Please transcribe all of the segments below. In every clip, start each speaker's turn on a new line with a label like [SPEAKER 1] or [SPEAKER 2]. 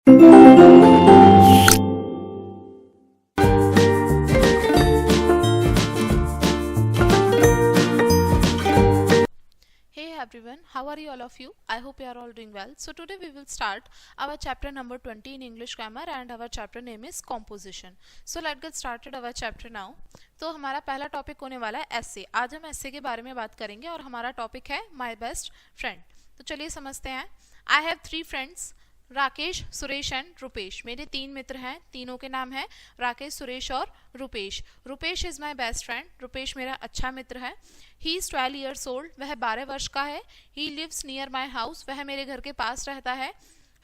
[SPEAKER 1] Hey everyone, how are you all of you? I hope you are all doing well. So today we will start our chapter number 20 in English grammar and our chapter name is composition. So let's get started our chapter now. तो हमारा पहला topic होने वाला है एस्से. आज हम एस्से के बारे में बात करेंगे और हमारा टॉपिक है माई बेस्ट फ्रेंड. तो चलिए समझते हैं. I have 3 friends, Rakesh, Suresh and Rupesh. मेरे 3 मित्र हैं, तीनों के नाम है राकेश, सुरेश और Rupesh. Rupesh is my best friend. Rupesh मेरा अच्छा मित्र है. He is 12 years old. वह 12 वर्ष का है. He lives near my house. वह मेरे घर के पास रहता है.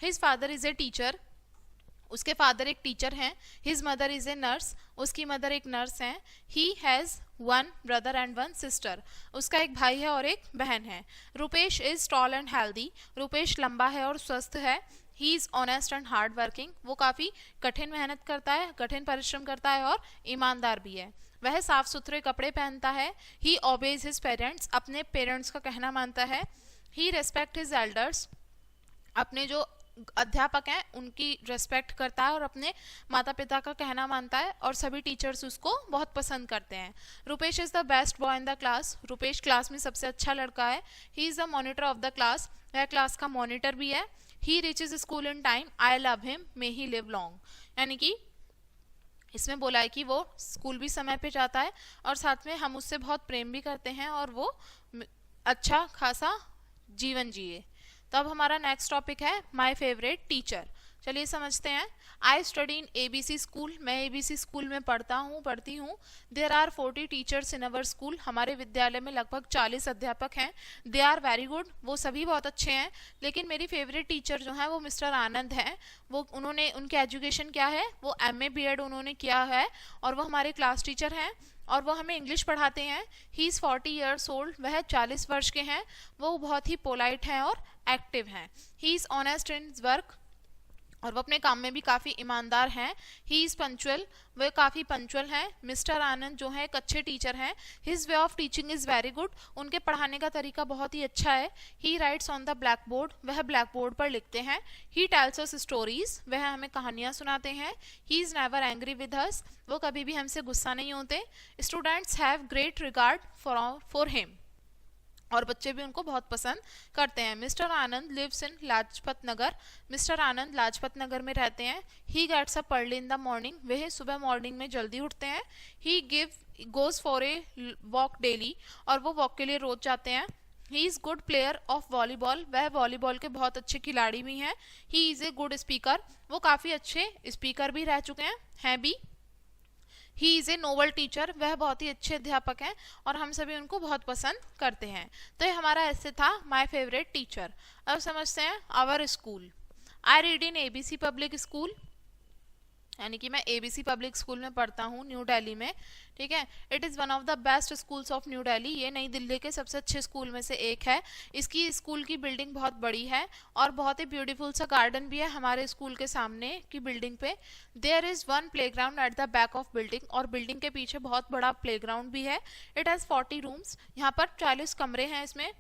[SPEAKER 1] His father is a teacher. उसके फादर एक टीचर हैं. His mother is a nurse. उसकी मदर एक नर्स हैं. He has 1 brother and 1 sister. उसका एक भाई है और एक बहन है. Rupesh is tall and healthy. Rupesh लंबा है और स्वस्थ है. He is honest and hard working. वो काफ़ी कठिन मेहनत करता है, कठिन परिश्रम करता है और ईमानदार भी है. वह साफ सुथरे कपड़े पहनता है. ही ओबेज हिज पेरेंट्स. अपने पेरेंट्स का कहना मानता है. ही रेस्पेक्ट हिज एल्डर्स. अपने जो अध्यापक हैं उनकी रेस्पेक्ट करता है और अपने माता पिता का कहना मानता है और सभी टीचर्स उसको बहुत पसंद करते हैं. Rupesh is the best boy in the class. Rupesh class में सबसे अच्छा लड़का है. He is the monitor of the class. वह क्लास का मॉनिटर भी है. ही reaches school in time. I love him, may he live long. यानी कि इसमें बोला है कि वो स्कूल भी समय पे जाता है और साथ में हम उससे बहुत प्रेम भी करते हैं और वो अच्छा खासा जीवन जिए. तो अब हमारा नेक्स्ट टॉपिक है माय फेवरेट टीचर. चलिए समझते हैं. I study in ABC school. मैं ABC स्कूल में पढ़ती हूँ. There are 40 teachers in our school. हमारे विद्यालय में लगभग 40 अध्यापक हैं. They are very good. वो सभी बहुत अच्छे हैं. लेकिन मेरी फेवरेट टीचर जो है वो मिस्टर आनंद हैं. उनके एजुकेशन क्या है, वो MA BEd उन्होंने किया है और वो हमारे क्लास टीचर हैं और वो हमें इंग्लिश पढ़ाते हैं. He is 40 years old. वह 40 वर्ष के हैं. वो बहुत ही पोलाइट हैं और एक्टिव हैं. He is honest in work. और वो अपने काम में भी काफ़ी ईमानदार हैं. He is punctual. वे काफ़ी पंचुअल हैं. मिस्टर आनंद जो है एक अच्छे टीचर हैं. His way of teaching is very good. उनके पढ़ाने का तरीका बहुत ही अच्छा है. ही rights on the black board. वह ब्लैक बोर्ड पर लिखते हैं. He tells us stories. वह हमें कहानियाँ सुनाते हैं. He is never angry with us. वो कभी भी हमसे गुस्सा नहीं होते. Students have great regard for him. और बच्चे भी उनको बहुत पसंद करते हैं. Mister Anand lives in Lajpat Nagar. Mister Anand Lajpat Nagar में रहते हैं. He gets up early in the morning. वह सुबह मॉर्निंग में जल्दी उठते हैं. He goes for a walk daily. और वो वॉक के लिए रोज जाते हैं. He is good player of volleyball. वह वॉलीबॉल के बहुत अच्छे खिलाड़ी भी हैं. He is a good speaker. वो काफ़ी अच्छे स्पीकर भी रह चुके हैं भी. He is a Nobel teacher. वह बहुत ही अच्छे अध्यापक हैं और हम सभी उनको बहुत पसंद करते हैं. तो ये हमारा ऐसे था माय फेवरेट टीचर. अब समझते हैं our school. I read in ABC public school. यानी कि मैं ABC पब्लिक स्कूल में पढ़ता हूँ न्यू दिल्ली में. ठीक है. It is one of the best schools of new Delhi. ये नई दिल्ली के सबसे अच्छे स्कूल में से एक है. इसकी स्कूल की बिल्डिंग बहुत बड़ी है और बहुत ही ब्यूटीफुल सा गार्डन भी है हमारे स्कूल के सामने की बिल्डिंग पे. There is 1 playground at the back of building. और बिल्डिंग के पीछे बहुत बड़ा प्लेग्राउंड भी है. It has 40 rooms. यहाँ पर 40 कमरे हैं इसमें.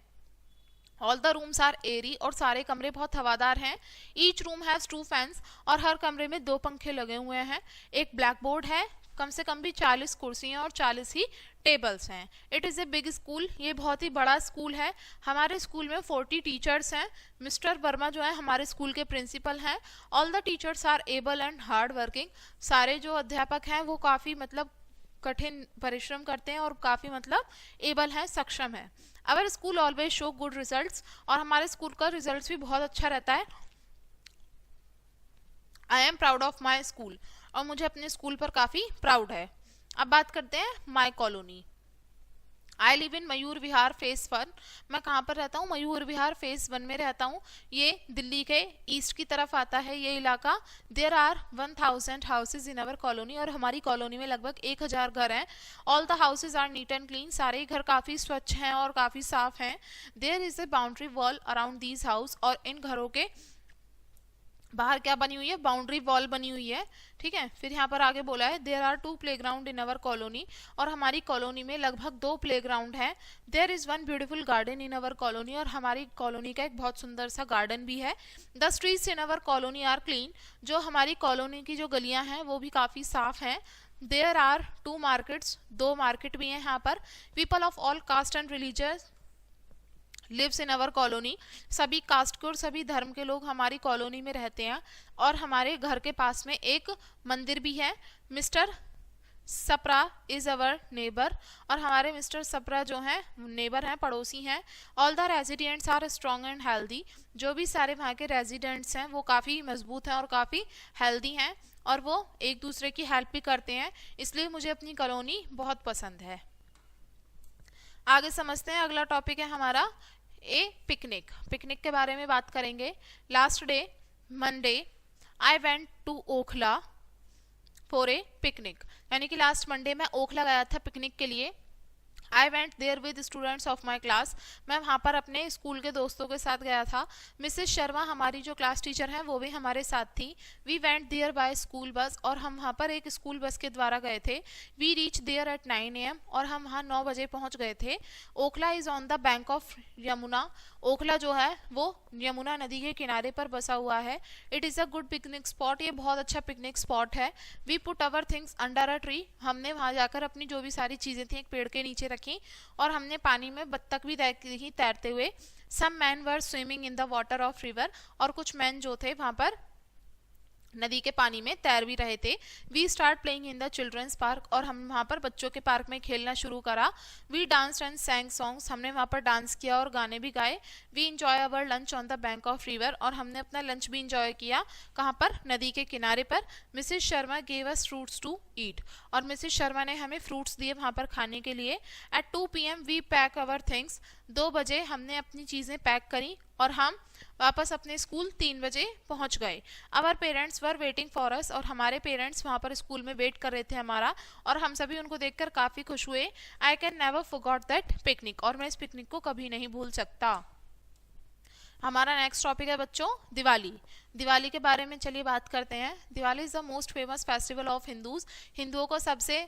[SPEAKER 1] All the rooms are airy. और सारे कमरे बहुत हवादार हैं. Each room has 2 fans. और हर कमरे में 2 पंखे लगे हुए हैं. एक ब्लैक बोर्ड है. कम से कम भी 40 कुर्सियाँ और 40 ही टेबल्स हैं. It is a big school. ये बहुत ही बड़ा स्कूल है. हमारे स्कूल में 40 टीचर्स हैं. मिस्टर वर्मा जो है हमारे स्कूल के प्रिंसिपल हैं. All the teachers are able and hard working. सारे जो अध्यापक हैं वो काफ़ी कठिन परिश्रम करते हैं और काफ़ी एबल हैं, सक्षम है. अवर school always show good results. और हमारे स्कूल का रिजल्ट्स भी बहुत अच्छा रहता है. I am proud of my school. और मुझे अपने स्कूल पर काफ़ी प्राउड है. अब बात करते हैं माई colony. I live in Mayur Vihar face 1. मैं कहाँ पर रहता हूँ? मयूर विहार फेस 1 में रहता हूँ. ये दिल्ली के ईस्ट की तरफ आता है ये इलाका. There are 1000 houses in our colony. और हमारी कॉलोनी में लगभग 1000 घर हैं. All the houses are neat and clean. सारे घर काफ़ी स्वच्छ हैं और काफ़ी साफ हैं. There is a boundary wall around these house. और इन घरों के बाहर क्या बनी हुई है, बाउंड्री वॉल बनी हुई है, ठीक है। फिर यहाँ पर आगे बोला है there are 2 playground in our colony, और हमारी कॉलोनी में लगभग 2 प्लेग्राउंड है। There is 1 beautiful garden in our colony, और हमारी कॉलोनी का एक बहुत सुंदर सा गार्डन भी है। The streets in our colony are clean, जो हमारी कॉलोनी की जो गलियां हैं वो भी काफी साफ हैं। देयर आर 2 मार्केट्स, 2 मार्केट भी हैं यहाँ पर। People of all caste and religious lives in our colony, सभी कास्ट के और सभी धर्म के लोग हमारी कॉलोनी में रहते हैं, और हमारे घर के पास में एक मंदिर भी है। Mister Sapra is our neighbour, और हमारे मिस्टर सप्रा जो हैं नेबर हैं, पड़ोसी हैं। All the residents are strong and healthy, जो भी सारे वहाँ के रेजिडेंट्स हैं वो काफ़ी मजबूत हैं और काफ़ी हेल्दी हैं, और वो एक दूसरे की हेल्प भी करते हैं, इसलिए मुझे अपनी कॉलोनी बहुत पसंद है। आगे समझते हैं, अगला टॉपिक है हमारा पिकनिक। पिकनिक के बारे में बात करेंगे। Last day Monday I went to Okhla for a picnic, यानी कि लास्ट मंडे मैं ओखला गया था पिकनिक के लिए। I went there with students of my class, मैं वहाँ पर अपने स्कूल के दोस्तों के साथ गया था। मिसेस शर्मा हमारी जो क्लास टीचर हैं वो भी हमारे साथ थी। We went there by school bus, और हम वहाँ पर एक स्कूल बस के द्वारा गए थे। We reach there at 9 AM, और हम वहाँ 9 बजे पहुँच गए थे। Okhla is on the bank of Yamuna, Okhla जो है वो यमुना नदी के किनारे पर बसा हुआ है। It is a good picnic spot, ये बहुत अच्छा पिकनिक स्पॉट है। We put our things under a tree, हमने वहाँ जाकर अपनी जो भी सारी चीज़ें थी एक पेड़ के नीचे रखी, और हमने पानी में बत्तख भी देखी तैरते हुए। Some man were swimming in the water of river, और कुछ मैन जो थे वहाँ पर नदी के पानी में तैर भी रहे थे। We start playing in the children's park, और हम वहाँ पर बच्चों के पार्क में खेलना शुरू करा। We dance and sang songs, हमने वहाँ पर डांस किया और गाने भी गाए। We enjoy our lunch on the bank of river, और हमने अपना लंच भी इंजॉय किया। कहाँ पर, नदी के किनारे पर। Mrs Sharma gave us fruits to eat, और मिसेस शर्मा ने हमें फ्रूट्स दिए वहाँ पर खाने के लिए। At 2 PM we pack our things, 2 बजे हमने अपनी चीज़ें पैक करी, और हम वापस अपने स्कूल 3 बजे पहुंच गए। अवर parents were waiting for us, और हमारे पेरेंट्स वहाँ पर स्कूल में वेट कर रहे थे हमारा, और हम सभी उनको देखकर काफ़ी खुश हुए। I can never forgot that picnic, और मैं इस पिकनिक को कभी नहीं भूल सकता। हमारा नेक्स्ट टॉपिक है बच्चों दिवाली। दिवाली के बारे में चलिए बात करते हैं। Diwali is the most famous festival of Hindus, हिंदुओं का सबसे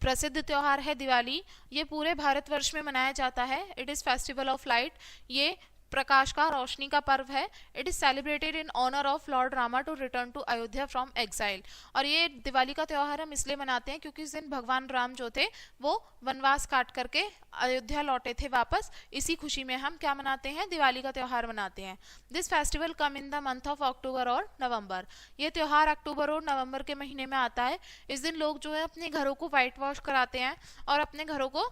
[SPEAKER 1] प्रसिद्ध त्योहार है दिवाली। ये पूरे भारतवर्ष में मनाया जाता है। It is festival of light, ये प्रकाश का, रोशनी का पर्व है। It is celebrated in honour of lord Rama to return to Ayodhya from exile, और ये दिवाली का त्यौहार हम इसलिए मनाते हैं क्योंकि इस दिन भगवान राम जो थे वो वनवास काट करके अयोध्या लौटे थे वापस। इसी खुशी में हम क्या मनाते हैं, दिवाली का त्यौहार मनाते हैं। This festival come in the month of October और नवंबर, ये त्यौहार अक्टूबर और नवंबर के महीने में आता है। इस दिन लोग जो है अपने घरों को व्हाइट वॉश कराते हैं, और अपने घरों को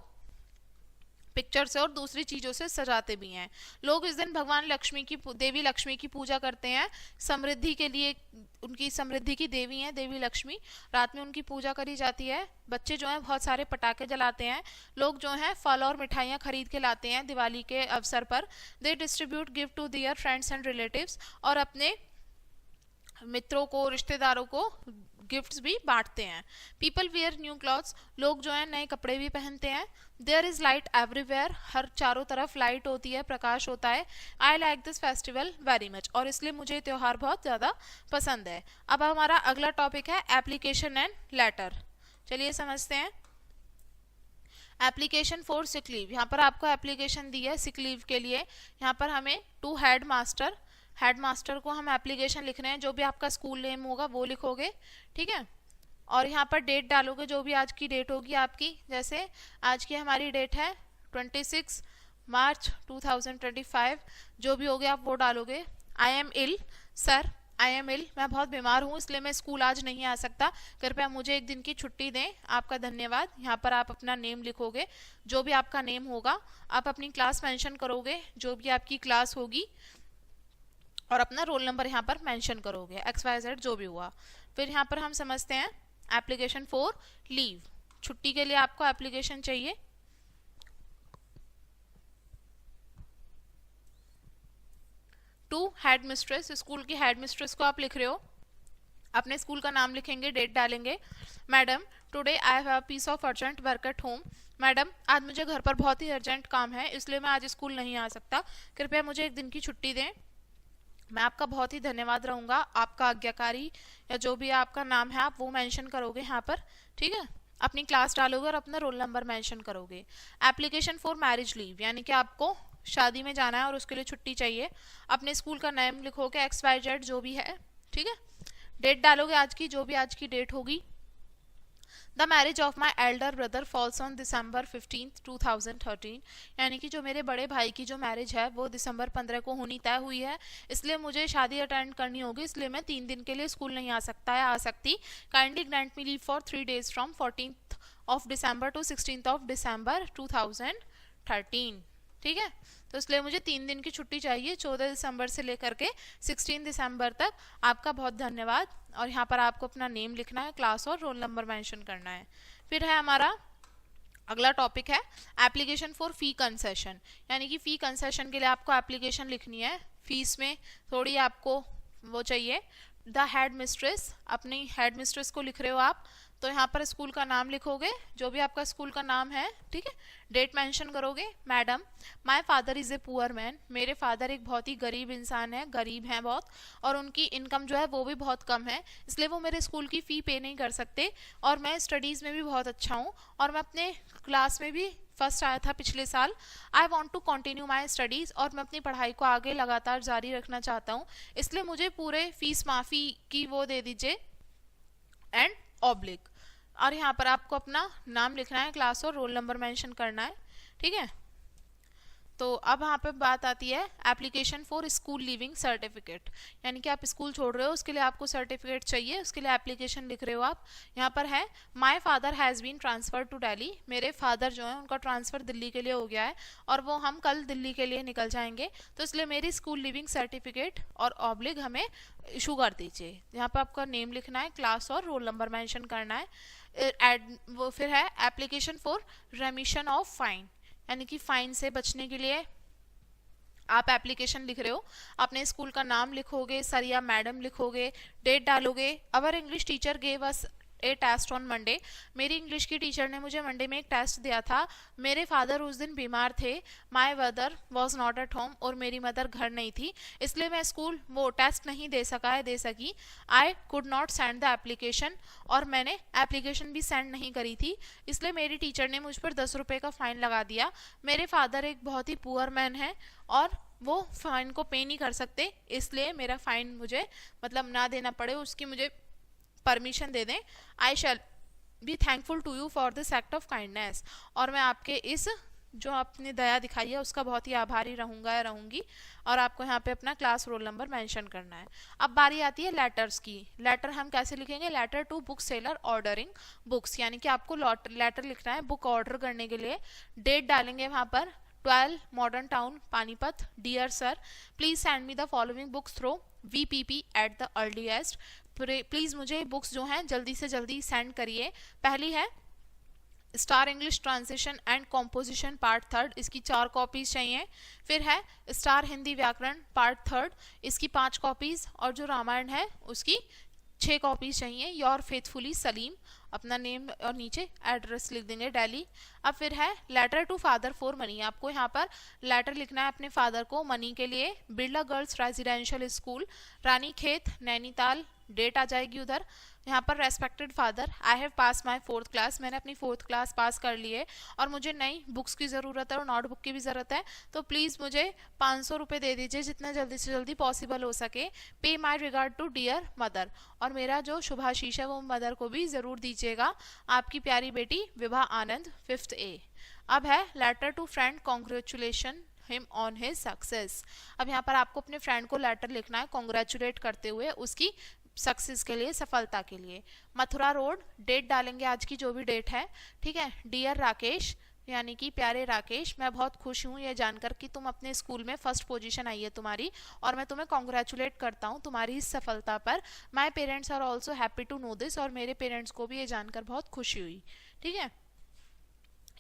[SPEAKER 1] पिक्चर से और दूसरी चीज़ों से सजाते भी हैं। लोग इस दिन भगवान लक्ष्मी की, देवी लक्ष्मी की पूजा करते हैं, समृद्धि के लिए। उनकी समृद्धि की देवी हैं देवी लक्ष्मी, रात में उनकी पूजा करी जाती है। बच्चे जो हैं बहुत सारे पटाखे जलाते हैं। लोग जो हैं फल और मिठाइयाँ खरीद के लाते हैं दिवाली के अवसर पर। They distribute gift to their friends and relatives, और अपने मित्रों को, रिश्तेदारों को गिफ्ट्स भी बांटते हैं। पीपल वेयर न्यू क्लॉथ्स, लोग जो है नए कपड़े भी पहनते हैं। देयर इज लाइट एवरीवेयर, हर चारों तरफ लाइट होती है, प्रकाश होता है। I like this festival very much, और इसलिए मुझे त्यौहार बहुत ज़्यादा पसंद है। अब हमारा अगला टॉपिक है एप्लीकेशन एंड लेटर। चलिए समझते हैं। एप्लीकेशन फॉर सिक लीव, यहाँ पर आपको एप्लीकेशन दी है सिक लीव के लिए। यहाँ पर हमें टू हेड मास्टर को हम एप्लीकेशन लिख रहे हैं। जो भी आपका स्कूल नेम होगा वो लिखोगे, ठीक है। और यहाँ पर डेट डालोगे, जो भी आज की डेट होगी आपकी। जैसे आज की हमारी डेट है 26 मार्च 2025, जो भी होगे आप वो डालोगे। I am ill sir, I am ill, मैं बहुत बीमार हूँ इसलिए मैं स्कूल आज नहीं आ सकता, कृपया मुझे एक दिन की छुट्टी दें, आपका धन्यवाद। यहाँ पर आप अपना नेम लिखोगे, जो भी आपका नेम होगा। आप अपनी क्लास मेंशन करोगे, जो भी आपकी क्लास होगी, और अपना रोल नंबर यहाँ पर मेंशन करोगे, XYZ जो भी हुआ। फिर यहाँ पर हम समझते हैं एप्लीकेशन फॉर लीव, छुट्टी के लिए आपको एप्लीकेशन चाहिए। टू हेड मिस्ट्रेस, स्कूल की हेड मिस्ट्रेस को आप लिख रहे हो, अपने स्कूल का नाम लिखेंगे, डेट डालेंगे। Madam today I have a piece of urgent work at home, madam आज मुझे घर पर बहुत ही अर्जेंट काम है इसलिए मैं आज स्कूल नहीं आ सकता, कृपया मुझे एक दिन की छुट्टी दें। मैं आपका बहुत ही धन्यवाद रहूंगा। आपका आज्ञाकारी या जो भी आपका नाम है आप वो मेंशन करोगे यहाँ पर, ठीक है। अपनी क्लास डालोगे और अपना रोल नंबर मेंशन करोगे। एप्लीकेशन फॉर मैरिज लीव, यानी कि आपको शादी में जाना है और उसके लिए छुट्टी चाहिए। अपने स्कूल का नेम लिखोगे, XYZ जो भी है, ठीक है। डेट डालोगे आज की, जो भी आज की डेट होगी। The marriage of my elder brother falls on December 15, 2013, यानी कि जो मेरे बड़े भाई की जो मैरिज है वो दिसंबर 15 को होनी तय हुई है, इसलिए मुझे शादी अटेंड करनी होगी, इसलिए मैं 3 दिन के लिए स्कूल नहीं आ सकता या आ सकती। Kindly grant me leave for 3 days from 14th of December to 16th of December 2013, ठीक है। तो इसलिए मुझे 3 दिन की छुट्टी चाहिए, 14 दिसंबर से लेकर के 16 दिसंबर तक। आपका बहुत धन्यवाद। और यहाँ पर आपको अपना नेम लिखना है, क्लास और रोल नंबर मेंशन करना है। फिर है हमारा अगला टॉपिक है एप्लीकेशन फॉर फी कंसेशन, यानी कि फी कंसेशन के लिए आपको एप्लीकेशन लिखनी है। फीस में थोड़ी आपको वो चाहिए। द हेड मिस्ट्रेस, अपनी हेड मिस्ट्रेस को लिख रहे हो आप, तो यहाँ पर स्कूल का नाम लिखोगे, जो भी आपका स्कूल का नाम है, ठीक है। डेट मेंशन करोगे। Madam, my father is a poor man, मेरे फादर एक बहुत ही गरीब इंसान है, गरीब हैं बहुत, और उनकी इनकम जो है वो भी बहुत कम है, इसलिए वो मेरे स्कूल की फ़ी पे नहीं कर सकते। और मैं स्टडीज़ में भी बहुत अच्छा हूँ, और मैं अपने क्लास में भी फर्स्ट आया था पिछले साल। I want to continue my studies, और मैं अपनी पढ़ाई को आगे लगातार जारी रखना चाहता हूँ, इसलिए मुझे पूरे फीस माफ़ी की वो दे दीजिए, एंड ऑब्लिक। और यहाँ पर आपको अपना नाम लिखना है, क्लास और रोल नंबर मेंशन करना है, ठीक है। तो अब यहाँ पे बात आती है application for school leaving certificate, यानी कि आप स्कूल छोड़ रहे हो, उसके लिए आपको सर्टिफिकेट चाहिए, उसके लिए एप्लीकेशन लिख रहे हो आप। यहाँ पर है my father has been transfer to Delhi, मेरे फादर जो है उनका ट्रांसफ़र दिल्ली के लिए हो गया है, और वो हम कल दिल्ली के लिए निकल जाएंगे, तो इसलिए मेरी स्कूल लिविंग सर्टिफिकेट और ऑब्लिग हमें इशू कर दीजिए। यहाँ पर आपका नेम लिखना है, क्लास और रोल नंबर मैंशन करना है। वो फिर है एप्लीकेशन फॉर रेमिशन ऑफ फाइन, यानी कि फाइन से बचने के लिए आप एप्लीकेशन लिख रहे हो। अपने स्कूल का नाम लिखोगे, सर या मैडम लिखोगे, डेट डालोगे। Our English teacher gave us a test on Monday, मेरी इंग्लिश की टीचर ने मुझे मंडे में एक टेस्ट दिया था। मेरे फादर उस दिन बीमार थे। My mother was not at home, और मेरी मदर घर नहीं थी, इसलिए मैं स्कूल वो टेस्ट नहीं दे सकी। I could not send the application, और मैंने एप्लीकेशन भी सेंड नहीं करी थी, इसलिए मेरी टीचर ने मुझ पर 10 रुपये का फ़ाइन लगा दिया। मेरे फादर एक बहुत ही पुअर मैन है, और वो फाइन को पे नहीं कर सकते, इसलिए मेरा फ़ाइन मुझे मतलब ना देना पड़े, उसकी मुझे परमिशन दे दें। I shall be thankful to you for this act of kindness, और मैं आपके इस जो आपने दया दिखाई है उसका बहुत ही आभारी रहूँगा या रहूँगी। और आपको यहाँ पे अपना क्लास रोल नंबर मेंशन करना है। अब बारी आती है लेटर्स की। लेटर हम कैसे लिखेंगे? Letter to book seller ordering books, यानी कि आपको लेटर लिखना है बुक ऑर्डर करने के लिए। डेट डालेंगे वहाँ पर 12 modern town Panipat. Dear sir, please send me the following books through VPP at the earliest, please मुझे बुक्स जो हैं जल्दी से जल्दी सेंड करिए। पहली है star English translation and composition part 3, इसकी 4 कॉपीज़ चाहिए। फिर है स्टार हिंदी व्याकरण पार्ट 3, इसकी 5 कॉपीज़। और जो रामायण है उसकी 6 कॉपीज़ चाहिए। योर फेथफुली सलीम, अपना नेम और नीचे एड्रेस लिख देंगे, दिल्ली। अब फिर है letter to father for money, आपको यहाँ पर लेटर लिखना है अपने फादर को मनी के लिए। Birla girls residential school, Ranikhet, Nainital. Date आ जाएगी उधर। यहाँ पर respected father, I have pass my 4th class, मैंने अपनी 4th क्लास पास कर ली है, और मुझे नई बुक्स की ज़रूरत है और नोटबुक की भी ज़रूरत है, तो प्लीज़ मुझे 500 रुपये दे दीजिए, जितना जल्दी से जल्दी पॉसिबल हो सके। पे माई रिगार्ड टू डियर मदर, और मेरा जो शुभाशीष है वो मदर को भी ज़रूर दीजिएगा। आपकी प्यारी बेटी विभा आनंद, 5th A। अब है letter to friend congratulation him on his success. अब यहाँ पर आपको अपने फ्रेंड को लेटर लिखना है कॉन्ग्रेचुलेट करते हुए उसकी सक्सेस के लिए, सफलता के लिए। मथुरा रोड, डेट डालेंगे आज की जो भी डेट है, ठीक है। डियर राकेश, यानी कि प्यारे राकेश, मैं बहुत खुश हूँ ये जानकर कि तुम अपने स्कूल में फर्स्ट पोजीशन आई है तुम्हारी, और मैं तुम्हें कॉन्ग्रेचुलेट करता हूँ तुम्हारी इस सफलता पर। My parents are also happy to know this, और मेरे पेरेंट्स को भी ये जानकर बहुत खुशी हुई, ठीक है।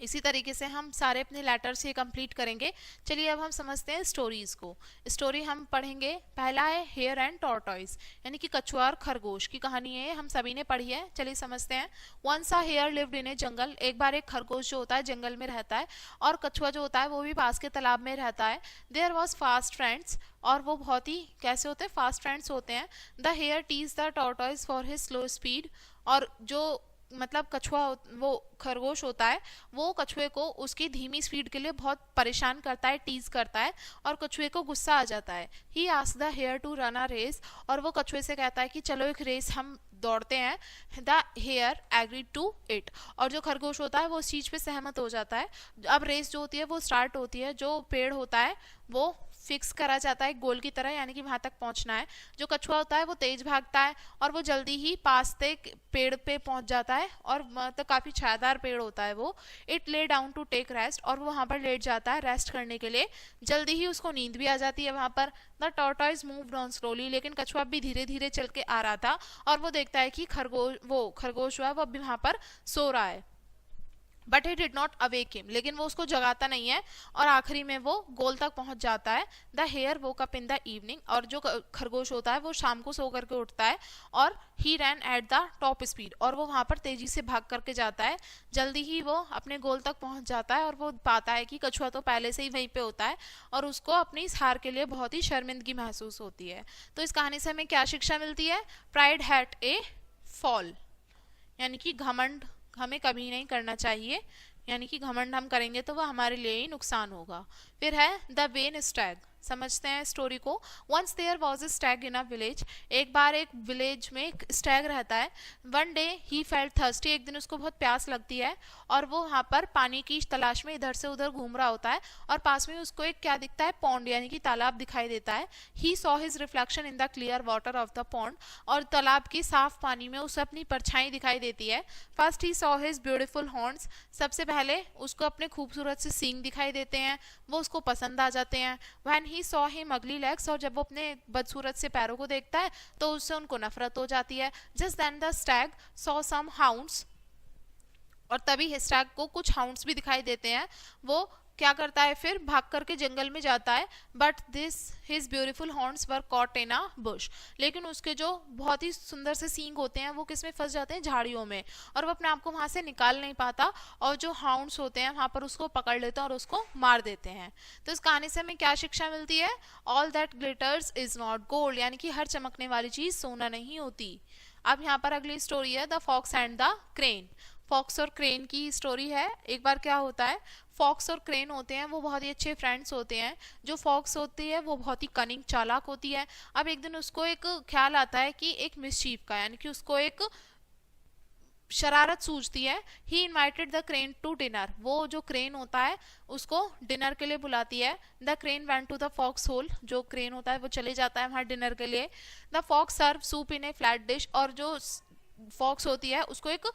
[SPEAKER 1] इसी तरीके से हम सारे अपने लेटर्स ये कंप्लीट करेंगे। चलिए अब हम समझते हैं स्टोरीज को। स्टोरी हम पढ़ेंगे, पहला है हेयर एंड टॉर्टॉइस, यानी कि कछुआ और खरगोश की कहानी है, हम सभी ने पढ़ी है। चलिए समझते हैं। Once a hare lived in a jungle, एक बार एक खरगोश जो होता है जंगल में रहता है और कछुआ जो होता है वो भी पास के तालाब में रहता है। देयर वॉज फास्ट फ्रेंड्स, और वो बहुत ही कैसे होते हैं, फास्ट फ्रेंड्स होते हैं। The hare tease the tortoise for his slow speed, और जो मतलब कछुआ वो खरगोश होता है वो कछुए को उसकी धीमी स्पीड के लिए बहुत परेशान करता है, टीज करता है, और कछुए को गुस्सा आ जाता है। He asked the hare to run a race, और वो कछुए से कहता है कि चलो एक रेस हम दौड़ते हैं। The hare agreed to it, और जो खरगोश होता है वो उस चीज पे सहमत हो जाता है। अब रेस जो होती है वो स्टार्ट होती है, जो पेड़ होता है वो फिक्स करा जाता है गोल की तरह, यानी कि वहां तक पहुंचना है। जो कछुआ होता है वो तेज भागता है और वो जल्दी ही पास तक पेड़ पे पहुंच जाता है, और मतलब काफी छायादार पेड़ होता है वो। It lay down to take rest, और वो वहां पर लेट जाता है रेस्ट करने के लिए। जल्दी ही उसको नींद भी आ जाती है वहां पर। The tortoise moved on slowly, लेकिन कछुआ भी धीरे धीरे चल के आ रहा था, और वो देखता है कि खरगोश जो है वो अभी वहां पर सो रहा है। But he did not awake him, लेकिन वो उसको जगाता नहीं है, और आखिरी में वो गोल तक पहुंच जाता है। The hare woke up in the evening, और जो खरगोश होता है वो शाम को सो करके उठता है, और ही रैन एट द टॉप स्पीड, और वो वहां पर तेजी से भाग करके जाता है। जल्दी ही वो अपने गोल तक पहुंच जाता है, और वो पाता है कि कछुआ तो पहले से ही वहीं पे होता है, और उसको अपनी इस हार के लिए बहुत ही शर्मिंदगी महसूस होती है। तो इस कहानी से हमें क्या शिक्षा मिलती है? प्राइड हैड ए फॉल, यानी कि घमंड हमें कभी नहीं करना चाहिए, यानी कि घमंड हम करेंगे तो वह हमारे लिए ही नुकसान होगा। फिर है द वेन स्टैग, समझते हैं स्टोरी को। Once there was a stag in a village, एक बार एक विलेज में एक स्टैग रहता है। One day he felt thirsty, एक दिन उसको बहुत प्यास लगती है, और वो वहां पर पानी की तलाश में इधर से उधर घूम रहा होता है, और पास में उसको एक क्या दिखता है, पॉन्ड यानी कि तालाब दिखाई देता है। He saw his reflection in the clear water of the pond, और तालाब की साफ पानी में उसे अपनी परछाई दिखाई देती है। First he saw his beautiful horns, सबसे पहले उसको अपने खूबसूरत से सींग दिखाई देते हैं, वो उसको पसंद आ जाते हैं। व्हेन ही सॉ हिम अगली लेग्स, और जब वो अपने बदसूरत से पैरों को देखता है तो उससे उनको नफरत हो जाती है। Just then the stag saw some hounds, और तभी स्टैग को कुछ हाउंड्स भी दिखाई देते हैं। वो क्या करता है, फिर भाग करके जंगल में जाता है। But this his beautiful horns were caught in a bush, लेकिन उसके जो बहुत ही सुंदर से सींग होते हैं वो किस में फंस जाते हैं, झाड़ियों में, और वो अपने आप को वहां से निकाल नहीं पाता, और जो हाउंड्स होते हैं वहां पर उसको पकड़ लेते हैं और उसको मार देते हैं। तो इस कहानी से हमें क्या शिक्षा मिलती है? All that glitters is not gold, यानी कि हर चमकने वाली चीज सोना नहीं होती। अब यहाँ पर अगली स्टोरी है the fox and the crane. Fox और क्रेन की स्टोरी है। एक बार क्या होता है, फॉक्स और क्रेन होते हैं वो बहुत ही अच्छे फ्रेंड्स होते हैं। जो फॉक्स होती है वो बहुत ही कनिंग चालाक होती है। अब एक दिन उसको एक ख्याल आता है कि एक मिसचीफ का, यानी कि उसको एक शरारत सूझती है। He invited the crane to dinner, वो जो क्रेन होता है उसको डिनर के लिए बुलाती है। The crane went to the fox hole, जो क्रेन होता है वो चले जाता है वहां डिनर के लिए। The fox serve soup in a flat dish, और जो फॉक्स होती है उसको एक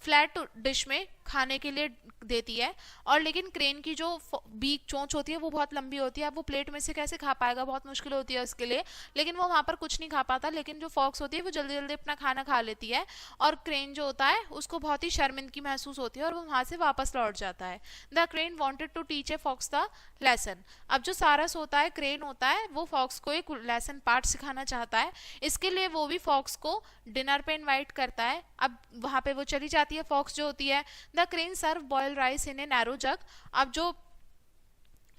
[SPEAKER 1] फ्लैट डिश में खाने के लिए देती है। और लेकिन क्रेन की जो बीक चोंच होती है वो बहुत लंबी होती है, अब वो प्लेट में से कैसे खा पाएगा, बहुत मुश्किल होती है उसके लिए, लेकिन वो वहां पर कुछ नहीं खा पाता। लेकिन जो फॉक्स होती है वो जल्दी जल्दी अपना खाना खा लेती है, और क्रेन जो होता है उसको बहुत ही शर्मिंदगी महसूस होती है, और वो वहां से वापस लौट जाता है। The crane wanted to teach a fox the lesson, अब जो सारस होता है, क्रेन होता है, वो फॉक्स को एक लेसन पाठ सिखाना चाहता है। इसके लिए वो भी फॉक्स को डिनर पे इनवाइट करता है। अब वहां पे वो चली जाती है फॉक्स जो होती है। The crane serve boiled rice in a narrow jug, अब जो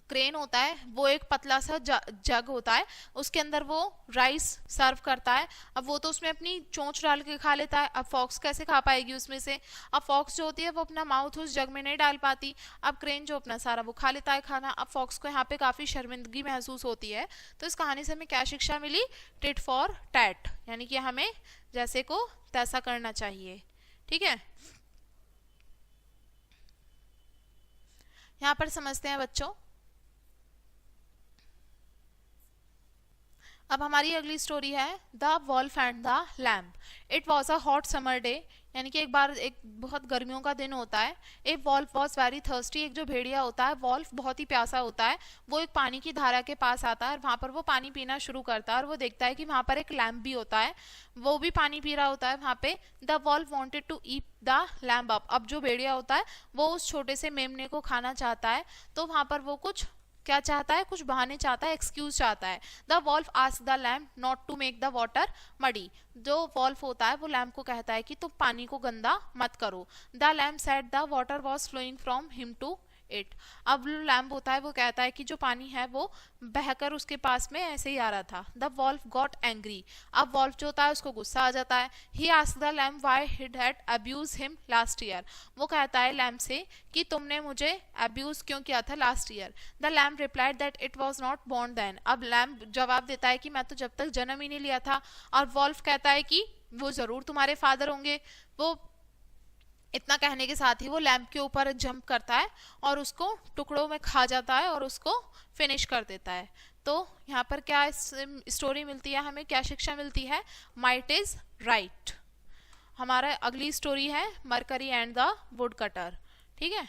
[SPEAKER 1] क्रेन होता है वो एक पतला सा जग होता है, उसके अंदर वो राइस सर्व करता है। अब वो तो उसमें अपनी चोंच डाल के खा लेता है, अब फॉक्स कैसे खा पाएगी उसमें से। अब फॉक्स जो होती है वो अपना माउथ उस जग में नहीं डाल पाती, अब क्रेन जो अपना सारा वो खा लेता है खाना। अब फॉक्स को यहाँ पे काफी शर्मिंदगी महसूस होती है। तो इस कहानी से हमें क्या शिक्षा मिली? टिट फॉर टैट, यानी कि हमें जैसे को तैसा करना चाहिए। ठीक है, यहाँ पर समझते हैं बच्चों। अब हमारी अगली स्टोरी है the wolf and the lamb. It was a hot summer day, यानी कि एक बहुत गर्मियों का दिन होता है। A wolf was very thirsty, एक जो भेड़िया होता है वॉल्फ बहुत ही प्यासा होता है। वो एक पानी की धारा के पास आता है और वहां पर वो पानी पीना शुरू करता है और वो देखता है कि वहां पर एक लैम्प भी होता है, वो भी पानी पी रहा होता है वहां पे। The wolf wanted to eat the lamb up. अब जो भेड़िया होता है वो उस छोटे से मेमने को खाना चाहता है, तो वहां पर वो कुछ क्या चाहता है, कुछ बहाने चाहता है, एक्सक्यूज चाहता है। The wolf asked the lamb not to make the water muddy. जो वॉल्फ होता है वो लैम्प को कहता है कि तुम पानी को गंदा मत करो। The lamb said the water was flowing from him to it. अब लैम्प होता है वो कहता है कि जो पानी है वो बहकर उसके पास में ऐसे ही आ रहा था। The wolf got angry. अब वॉल्फ जो होता है उसको गुस्सा आ जाता है। He asked the lamb why he had abuse him last year. वो कहता है लैम्प से कि तुमने मुझे अब्यूज क्यों किया था last year. The lamb replied that it was not born then. अब लैम्प जवाब देता है कि मैं तो जब तक जन्म ही नहीं लिया था। और वॉल्फ कहता है कि वो जरूर तुम्हारे फादर होंगे। वो इतना कहने के साथ ही वो लैम्प के ऊपर जंप करता है और उसको टुकड़ों में खा जाता है और उसको फिनिश कर देता है। तो यहाँ पर क्या स्टोरी मिलती है, हमें क्या शिक्षा मिलती है? Might is right. हमारा अगली स्टोरी है mercury and the wood cutter. ठीक है,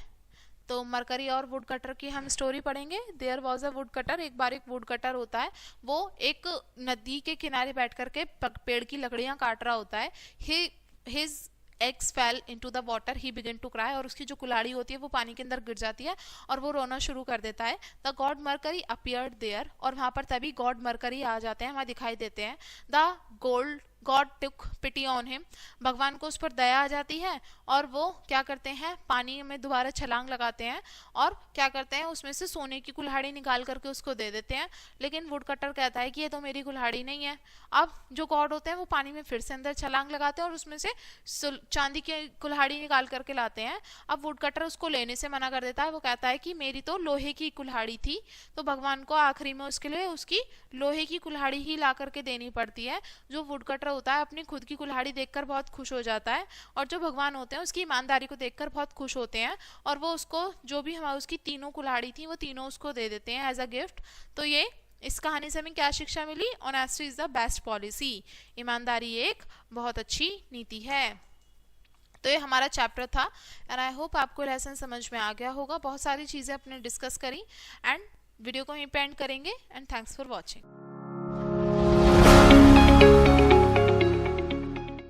[SPEAKER 1] तो मरकरी और वुड कटर की हम स्टोरी पढ़ेंगे। There was a wood cutter. एक बार एक वुड कटर होता है, वो एक नदी के किनारे बैठ करके पेड़ की लकड़ियां काट रहा होता है। His eggs fell into the water, he began to cry। और उसकी जो कुल्हाड़ी होती है वो पानी के अंदर गिर जाती है और वो रोना शुरू कर देता है। The God mercury appeared there। और वहां पर तभी गॉड मरकरी आ जाते हैं, वहां दिखाई देते हैं। The god took pity on him. भगवान को उस पर दया आ जाती है और वो क्या करते हैं, पानी में दोबारा छलांग लगाते हैं और क्या करते हैं, उसमें से सोने की कुल्हाड़ी निकाल करके उसको दे देते हैं। लेकिन वुड कटर कहता है कि ये तो मेरी कुल्हाड़ी नहीं है। अब जो गॉड होते हैं वो पानी में फिर से अंदर छलांग लगाते हैं और उसमें से चांदी की कुल्हाड़ी निकाल करके लाते हैं। अब वुड कटर उसको लेने से मना कर देता है। वो कहता है कि मेरी तो लोहे की कुल्हाड़ी थी। तो भगवान को आखिरी में उसके लिए उसकी लोहे की कुल्हाड़ी ही ला करके देनी पड़ती है। जो वुड कटर होता है अपनी खुद की कुल्हाड़ी देखकर बहुत खुश हो जाता है और जो भगवान होते हैं उसकी ईमानदारी को देखकर बहुत खुश होते हैं और वो उसको जो भी हमारी उसकी तीनों कुल्हाड़ी थी वो तीनों उसको दे देते हैं एज अ गिफ्ट। तो ये इस कहानी से हमें क्या शिक्षा मिली? Honesty is the best policy. ईमानदारी एक बहुत अच्छी नीति है। तो ये हमारा चैप्टर था एंड आई होप आपको लेसन समझ में आ गया होगा। बहुत सारी चीज़ें अपने डिस्कस करी एंड वीडियो को यहीं पे एंड करेंगे एंड थैंक्स फॉर वॉचिंग।